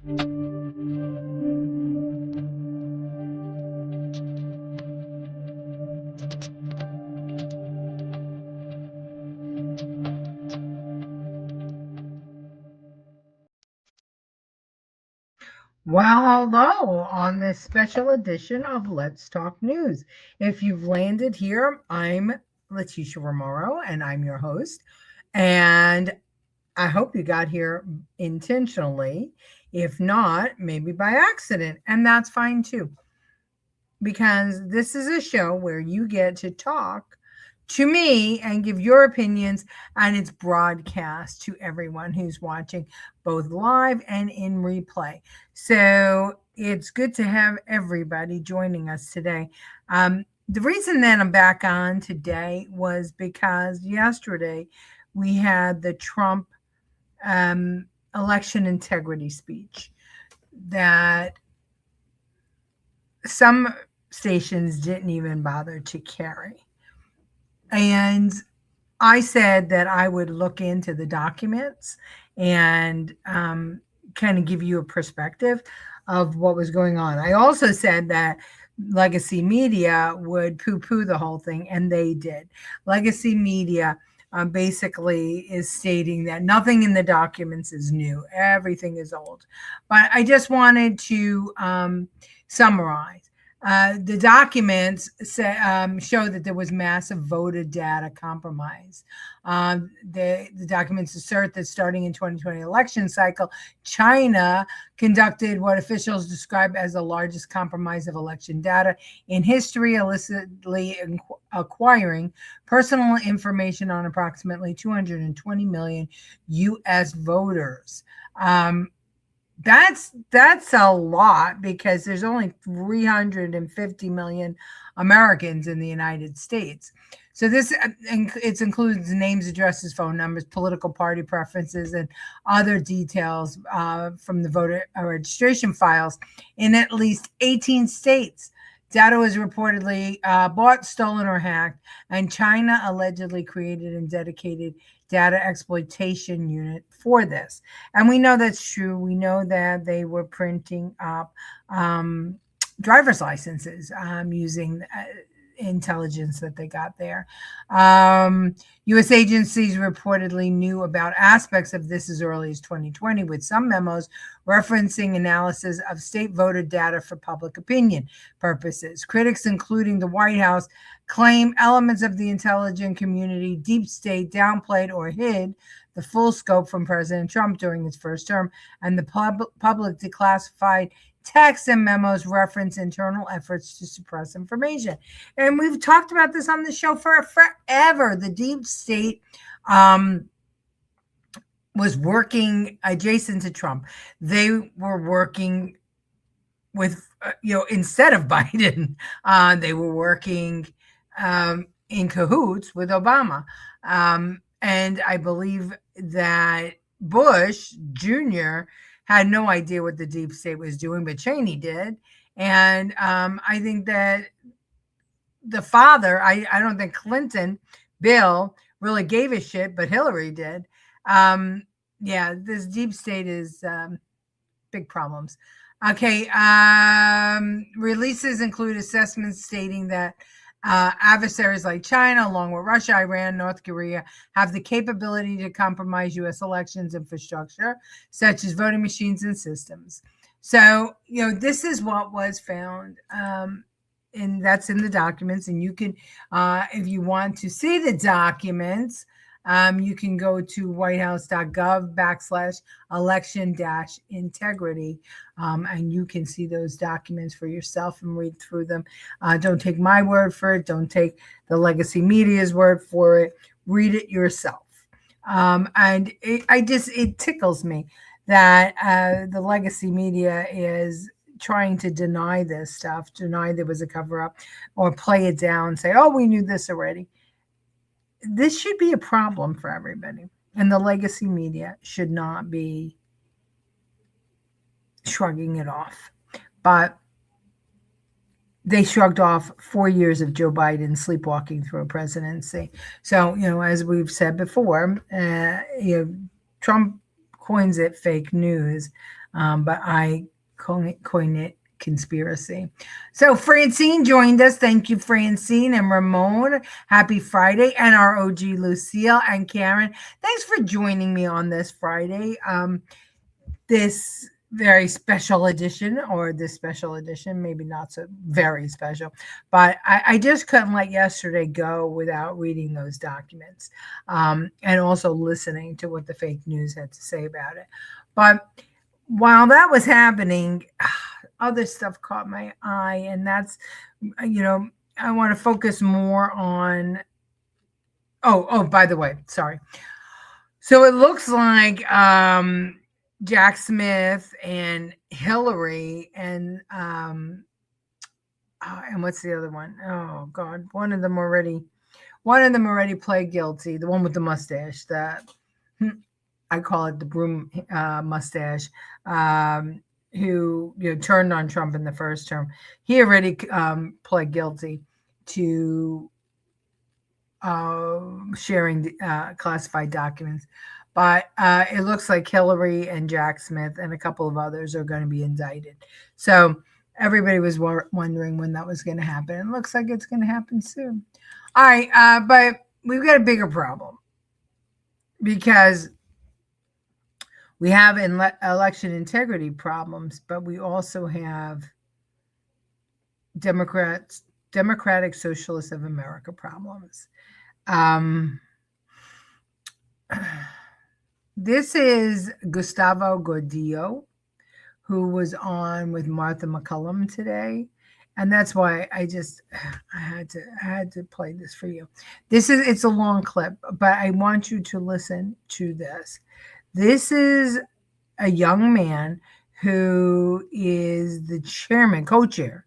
Well, hello on this special edition of Let's Talk News. If you've landed here, I'm Leticia Remauro and I'm your host. And I hope you got here intentionally. If not, maybe by accident. And that's fine too, because this is a show where you get to talk to me and give your opinions, and it's broadcast to everyone who's watching both live and in replay. So it's good to have everybody joining us today. The reason that I'm back on today was because yesterday we had the Trump election integrity speech that some stations didn't even bother to carry. And I said that I would look into the documents and kind of give you a perspective of what was going on. I also said that legacy media would poo-poo the whole thing, and they did. Legacy media basically is stating that nothing in the documents is new. Everything is old. But I just wanted to summarize. The documents show that there was massive voter data compromise. The documents assert that starting in 2020 election cycle, China conducted what officials describe as the largest compromise of election data in history, illicitly acquiring personal information on approximately 220 million U.S. voters. That's a lot, because there's only 350 million Americans in the United States. So this it includes names, addresses, phone numbers, political party preferences, and other details from the voter registration files in at least 18 states. Data was reportedly bought, stolen, or hacked, and China allegedly created and dedicated data exploitation unit for this. And we know that's true. We know that they were printing up driver's licenses using intelligence that they got there. U.S. agencies reportedly knew about aspects of this as early as 2020, with some memos referencing analysis of state voter data for public opinion purposes. Critics, including the White House, claim elements of the intelligence community, deep state, downplayed or hid the full scope from President Trump during his first term, and the public declassified texts and memos reference internal efforts to suppress information. And we've talked about this on the show for forever. The deep state was working adjacent to Trump. They were working with, instead of Biden, they were working in cahoots with Obama. And I believe that Bush Jr. had no idea what the deep state was doing, but Cheney did. And I think that the father, I don't think Clinton, Bill, really gave a shit, but Hillary did. This deep state is big problems. Okay, releases include assessments stating that adversaries like China, along with Russia, Iran, North Korea, have the capability to compromise U.S. elections infrastructure, such as voting machines and systems. So, this is what was found, and that's in the documents. And you can, if you want to see the documents, you can go to whitehouse.gov/election-integrity, and you can see those documents for yourself and read through them. Don't take my word for it. Don't take the legacy media's word for it. Read it yourself. And it tickles me that the legacy media is trying to deny this stuff, deny there was a cover-up, or play it down, say, oh, we knew this already. This should be a problem for everybody. And the legacy media should not be shrugging it off. But they shrugged off 4 years of Joe Biden sleepwalking through a presidency. So, as we've said before, Trump coins it fake news, but I coin it conspiracy. So Francine joined us. Thank you, Francine and Ramon. Happy Friday. And our OG Lucille and Karen. Thanks for joining me on this Friday. This very special edition, or this special edition, maybe not so very special, but I just couldn't let yesterday go without reading those documents, and also listening to what the fake news had to say about it. But while that was happening, other stuff caught my eye, and that's, I want to focus more on, by the way, sorry. So it looks like Jack Smith and Hillary and what's the other one? Oh God, one of them already pled guilty. The one with the mustache, that I call it the broom mustache, who turned on Trump in the first term. He already pled guilty to sharing classified documents. But it looks like Hillary and Jack Smith and a couple of others are going to be indicted. So everybody was wondering when that was going to happen. It looks like it's going to happen soon. All right, but we've got a bigger problem, because we have election integrity problems, but we also have Democratic Socialists of America problems. This is Gustavo Gordillo, who was on with Martha McCullum today, and that's why I had to play this for you. It's a long clip, but I want you to listen to this. This is a young man who is the co-chair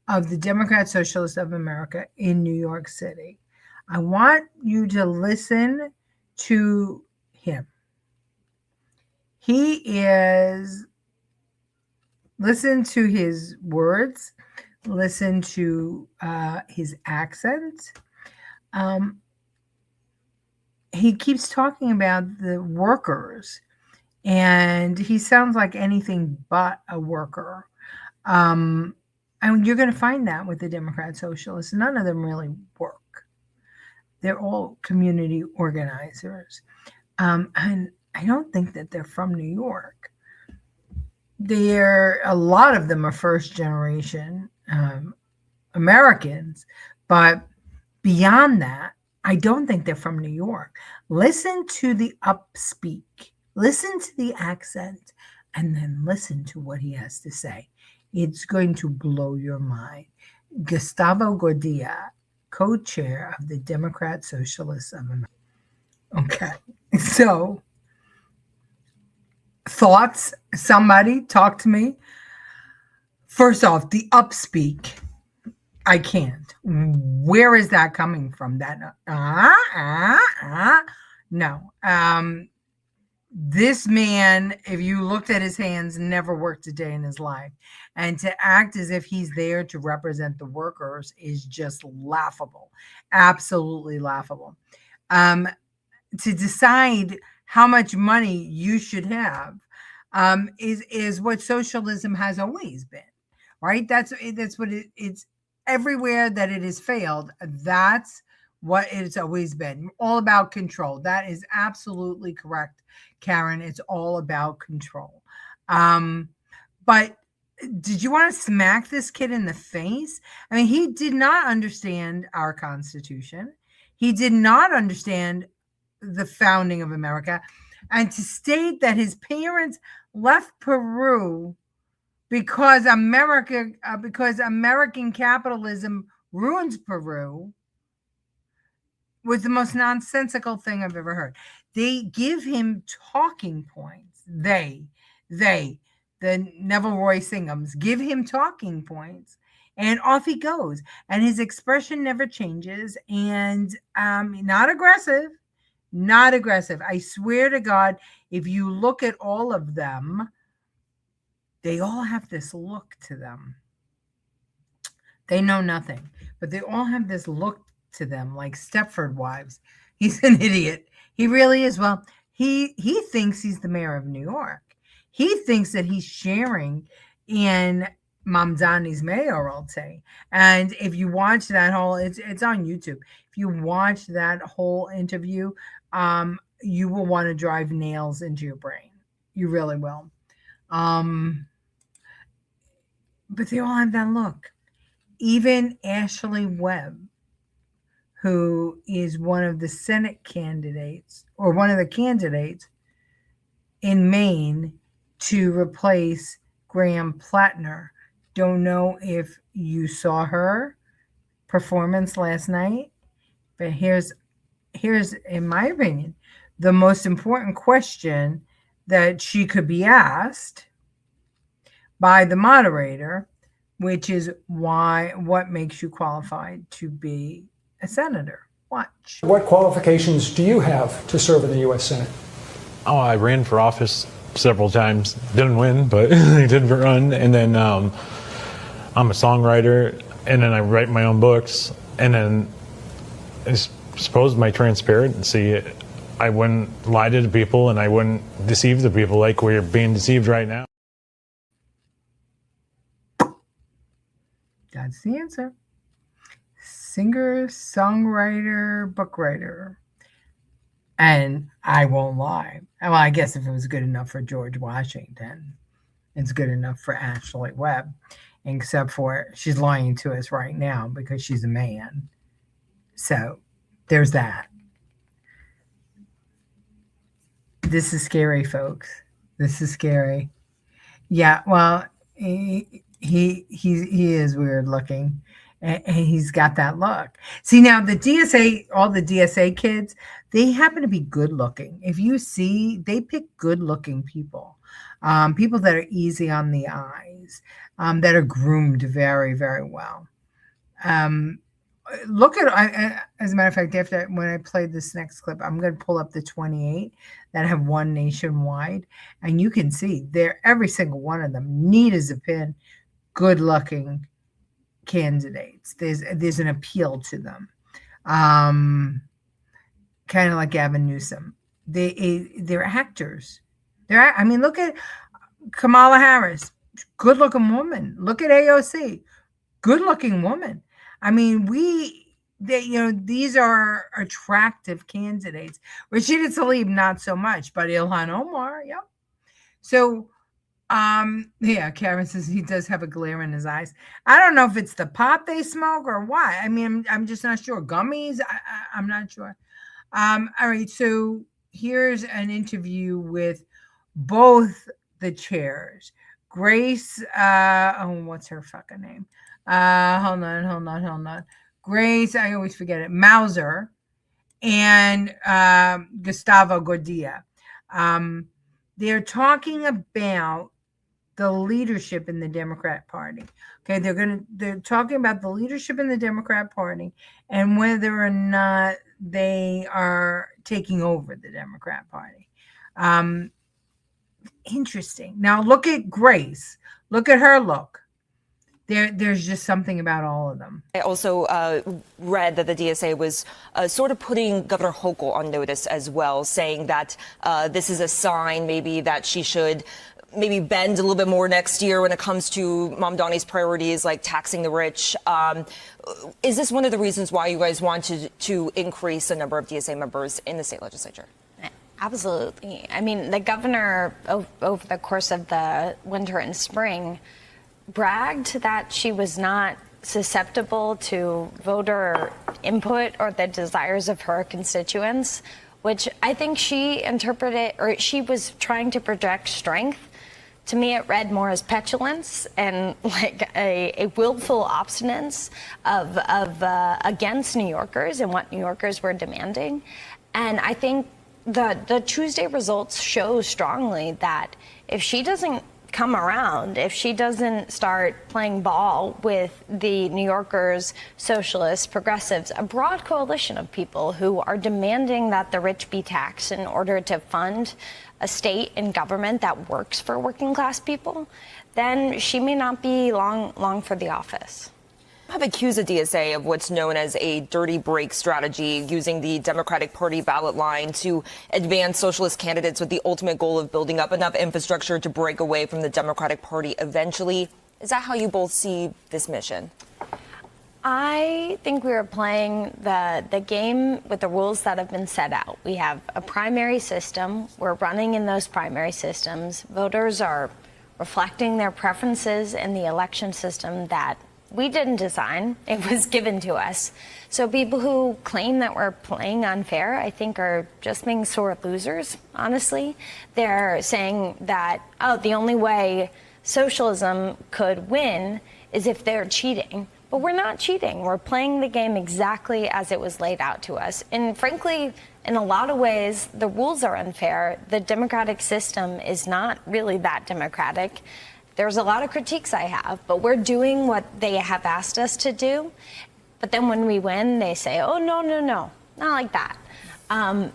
of the Democratic Socialists of America in New York City. I want you to listen to him. Listen to his words, listen to his accent. He keeps talking about the workers, and he sounds like anything but a worker. And you're going to find that with the Democrat Socialists. None of them really work. They're all community organizers. And I don't think that they're from New York. A lot of them are first generation Americans, but beyond that, I don't think they're from New York. Listen to the upspeak, listen to the accent, and then listen to what he has to say. It's going to blow your mind. Gustavo Gordillo, co-chair of the Democrat Socialists of America. Okay, so thoughts? Somebody talk to me. First off, the upspeak, I can't. Where is that coming from? No. This man, if you looked at his hands, never worked a day in his life. And to act as if he's there to represent the workers is just laughable. Absolutely laughable. To decide how much money you should have is what socialism has always been, right? That's what it's everywhere that it has failed. That's what it's always been. All about control. That is absolutely correct, Karen. It's all about control. But did you want to smack this kid in the face? I mean, he did not understand our Constitution. He did not understand the founding of America. And to state that his parents left Peru because American capitalism ruins Peru was the most nonsensical thing I've ever heard. They give him talking points. The Neville Roy Singhams give him talking points, and off he goes. And his expression never changes, and not aggressive. I swear to God, if you look at all of them, they all have this look to them. They know nothing, but they all have this look to them, like Stepford Wives. He's an idiot. He really is. Well, He thinks he's the mayor of New York. He thinks that he's sharing in Mamdani's mayoralty. And if you watch that whole, it's on YouTube. If you watch that whole interview, you will want to drive nails into your brain. You really will. But they all have that look. Even Ashley Webb, who is one of the Senate candidates, or one of the candidates in Maine to replace Graham Plattner. Don't know if you saw her performance last night, but here's, in my opinion, the most important question that she could be asked by the moderator, which is what makes you qualified to be a senator? Watch. What qualifications do you have to serve in the U.S. Senate? Oh, I ran for office several times. Didn't win, but I did run. And then I'm a songwriter, and then I write my own books. And then I suppose my transparency, I wouldn't lie to the people, and I wouldn't deceive the people like we're being deceived right now. That's the answer. Singer, songwriter, book writer. And I won't lie. Well, I guess if it was good enough for George Washington, it's good enough for Ashley Webb. Except for she's lying to us right now because she's a man. So there's that. This is scary, folks. This is scary. Yeah, well, he is weird looking. And he's got that look. See, now the DSA, all the DSA kids, they happen to be good looking. If you see, they pick good looking people, people that are easy on the eyes, that are groomed very, very well. Look at, as a matter of fact, when I play this next clip, I'm going to pull up the 28 that have won nationwide. And you can see every single one of them, neat as a pin, good looking candidates. There's an appeal to them, kind of like Gavin Newsom. They're actors. Look at Kamala Harris, good looking woman. Look at AOC, good looking woman. These are attractive candidates. Rashida Tlaib, not so much, but Ilhan Omar, yeah. So yeah, Karen says he does have a glare in his eyes. I don't know if it's the pot they smoke or what. I'm just not sure. Gummies? I'm not sure. All right, so here's an interview with both the chairs. Grace, what's her fucking name? Hold on. Grace, I always forget it. Mauser and Gustavo Gordillo. They're talking about the leadership in the Democrat Party. Okay, they're talking about the leadership in the Democrat Party and whether or not they are taking over the Democrat Party. Interesting. Now look at Grace. Look at her look. There's just something about all of them. I also read that the DSA was sort of putting Governor Hochul on notice as well, saying that this is a sign maybe that she should maybe bend a little bit more next year when it comes to Mamdani's priorities, like taxing the rich. Is this one of the reasons why you guys wanted to increase the number of DSA members in the state legislature? Absolutely. The governor, over the course of the winter and spring, bragged that she was not susceptible to voter input or the desires of her constituents, which I think she interpreted, or she was trying to project strength. To me, it read more as petulance and like a willful obstinance of against New Yorkers and what New Yorkers were demanding. And I think the Tuesday results show strongly that if she doesn't come around, if she doesn't start playing ball with the New Yorkers, socialists, progressives, a broad coalition of people who are demanding that the rich be taxed in order to fund a state and government that works for working class people, then she may not be long for the office. have accused the DSA of what's known as a dirty break strategy, using the Democratic Party ballot line to advance socialist candidates with the ultimate goal of building up enough infrastructure to break away from the Democratic Party eventually. Is that how you both see this mission? I think we are playing the game with the rules that have been set out. We have a primary system. We're running in those primary systems. Voters are reflecting their preferences in the election system that we didn't design. It was given to us. So people who claim that we're playing unfair, I think, are just being sore losers, honestly. They're saying that, oh, the only way socialism could win is if they're cheating. But we're not cheating. We're playing the game exactly as it was laid out to us. And frankly, in a lot of ways, the rules are unfair. The democratic system is not really that democratic. There's a lot of critiques I have, but we're doing what they have asked us to do. But then when we win, they say, oh, no, not like that.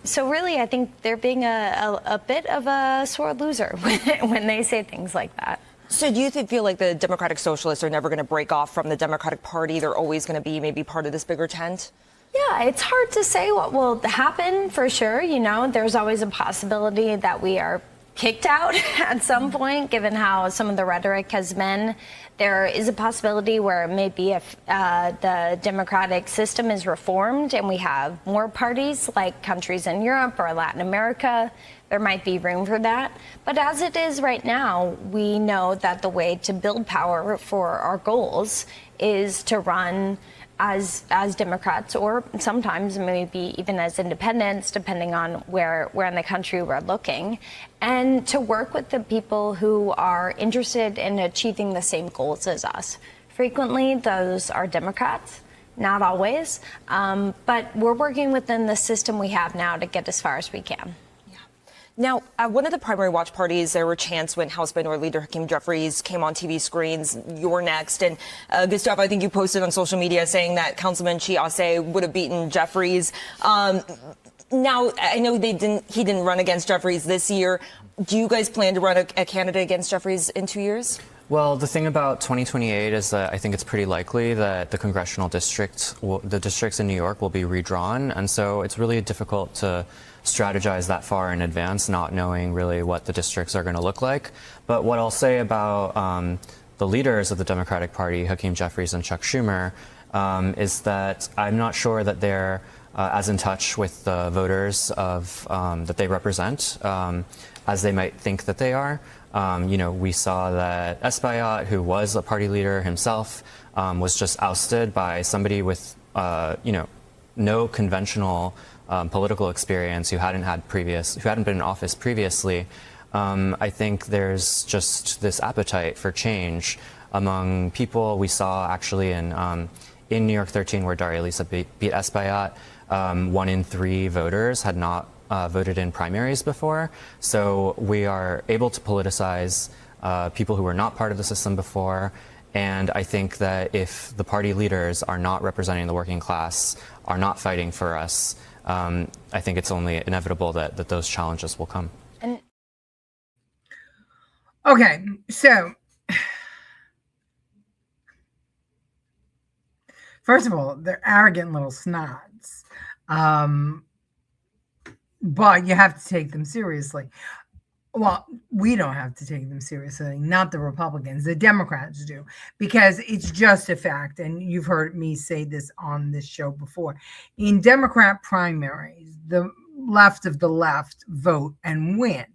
So really, I think they're being a bit of a sore loser when they say things like that. So do you feel like the Democratic Socialists are never going to break off from the Democratic Party? They're always going to be maybe part of this bigger tent? Yeah, it's hard to say what will happen for sure. You know, there's always a possibility that we are kicked out at some point, given how some of the rhetoric has been. There is a possibility where maybe if the democratic system is reformed and we have more parties like countries in Europe or Latin America, there might be room for that. But as it is right now, we know that the way to build power for our goals is to run as Democrats, or sometimes maybe even as independents, depending on where in the country we're looking, and to work with the people who are interested in achieving the same goals as us. Frequently, those are Democrats, not always, but we're working within the system we have now to get as far as we can. Now, at one of the primary watch parties, there were chants when House Minority Leader Hakeem Jeffries came on TV screens, "You're next." And Gustavo, I think you posted on social media saying that Councilman Chiase would have beaten Jeffries. Now, I know he didn't run against Jeffries this year. Do you guys plan to run a candidate against Jeffries in 2 years? Well, the thing about 2028 is that I think it's pretty likely that the congressional the districts in New York will be redrawn. And so it's really difficult to strategize that far in advance, not knowing really what the districts are going to look like. But what I'll say about the leaders of the Democratic Party, Hakeem Jeffries and Chuck Schumer, is that I'm not sure that they're as in touch with the voters of that they represent as they might think that they are. You know, we saw that Espaillat, who was a party leader himself, was just ousted by somebody with, you know, no conventional political experience, who hadn't been in office previously. I think there's just this appetite for change among people. We saw actually in New York 13, where Daria Lisa beat Espaillat, 1 in 3 voters had not voted in primaries before. So we are able to politicize people who were not part of the system before. And I think that if the party leaders are not representing the working class, are not fighting for us, I think it's only inevitable that those challenges will come. Okay, so first of all, they're arrogant little snots. But you have to take them seriously. Well, we don't have to take them seriously, not the Republicans. The Democrats do, because it's just a fact. And you've heard me say this on this show before. In Democrat primaries, the left of the left vote and win.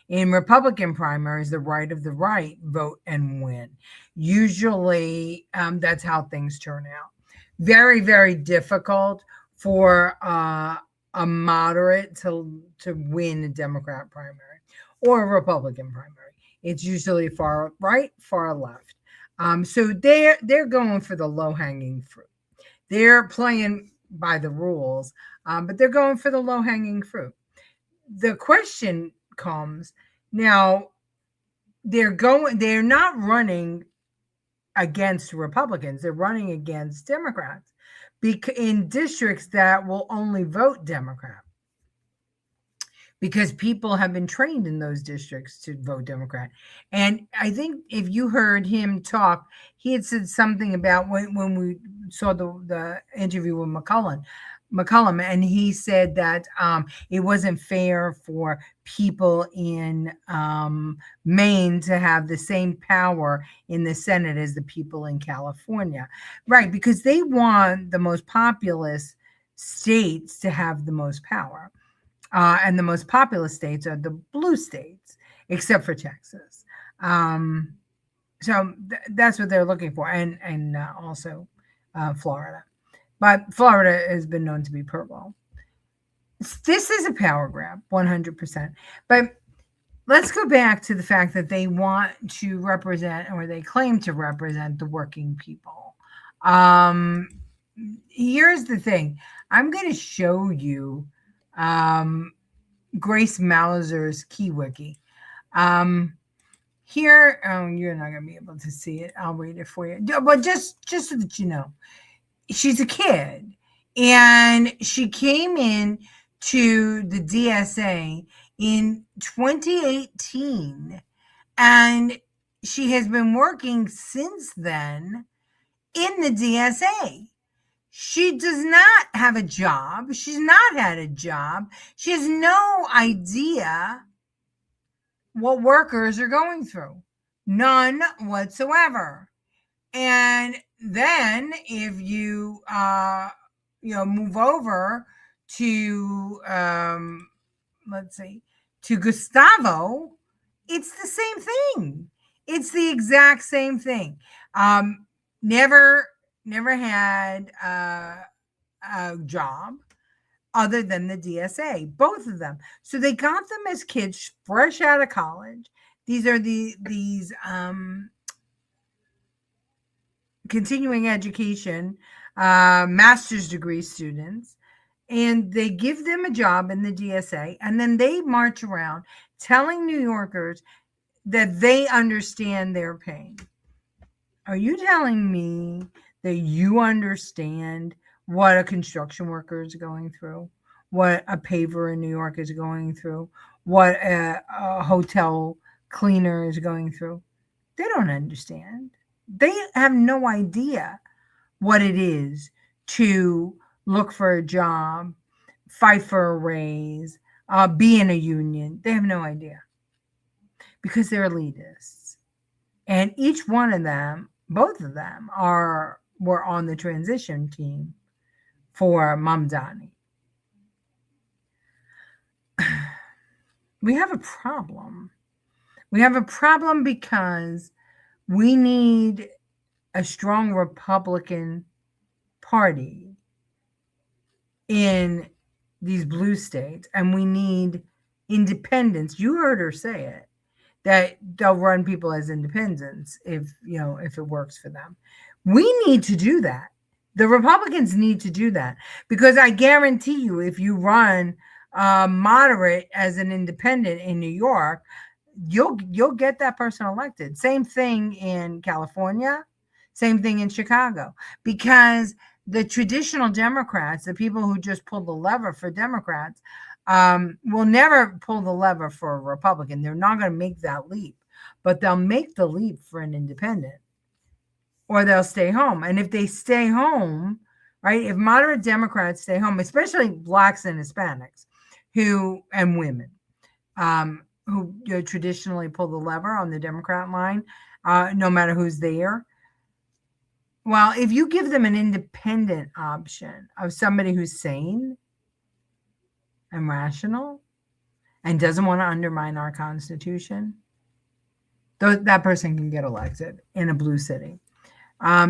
In Republican primaries, the right of the right vote and win. Usually, that's how things turn out. Very, very difficult for a moderate to win a Democrat primary or a Republican primary. It's usually far right, far left. So they're going for the low-hanging fruit. They're playing by the rules, but they're going for the low-hanging fruit. The question comes now, they're not running against Republicans, they're running against Democrats in districts that will only vote Democrat. because people have been trained in those districts to vote Democrat. And I think if you heard him talk, he had said something about when we saw the interview with McCollum, and he said that it wasn't fair for people in Maine to have the same power in the Senate as the people in California. Right, because they want the most populous states to have the most power. And the most populous states are the blue states, except for Texas. So that's what they're looking for, and also Florida. But Florida has been known to be purple. This is a power grab, 100%. But let's go back to the fact that they want to represent, or they claim to represent, the working people. Here's the thing. I'm going to show you Grace Mauser's KeyWiki. Here, you're not going to be able to see it. I'll read it for you. But just so that you know, she's a kid, and she came in to the DSA in 2018, and she has been working since then in the DSA. She does not have a job. She's not had a job. She has no idea what workers are going through. None whatsoever. And then if you move over to let's see, to Gustavo, it's the same thing. It's the exact same thing. Never had a job other than the DSA, both of them. So they got them as kids fresh out of college. These are these continuing education, master's degree students, and they give them a job in the DSA, and then they march around telling New Yorkers that they understand their pain. Are you telling me that you understand what a construction worker is going through, what a paver in New York is going through, what a hotel cleaner is going through? They don't understand. They have no idea what it is to look for a job, fight for a raise, be in a union. They have no idea because they're elitists. And each one of them, both of them, were on the transition team for Mamdani. We have a problem. We have a problem because we need a strong Republican Party in these blue states, and we need independents. You heard her say it, that they'll run people as independents if it works for them. We need to do that. The Republicans need to do that, because I guarantee you, if you run moderate as an independent in New York, you'll get that person elected. Same thing in California, same thing in Chicago, because the traditional Democrats, the people who just pull the lever for Democrats, will never pull the lever for a Republican. They're not going to make that leap, but they'll make the leap for an independent, or they'll stay home. And if they stay home, right, if moderate Democrats stay home, especially blacks and Hispanics and women, who traditionally pull the lever on the Democrat line, no matter who's there. Well, if you give them an independent option of somebody who's sane and rational and doesn't want to undermine our Constitution, that person can get elected in a blue city.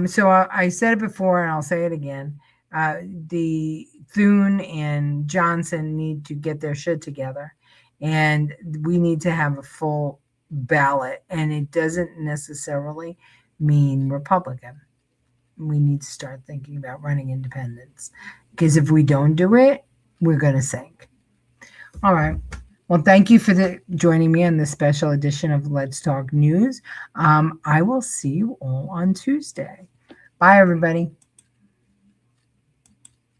So I said it before, and I'll say it again. The Thune and Johnson need to get their shit together, and we need to have a full ballot. And it doesn't necessarily mean Republican. We need to start thinking about running independents, because if we don't do it, we're going to sink. All right. Well, thank you for joining me on this special edition of Let's Talk News. I will see you all on Tuesday. Bye, everybody.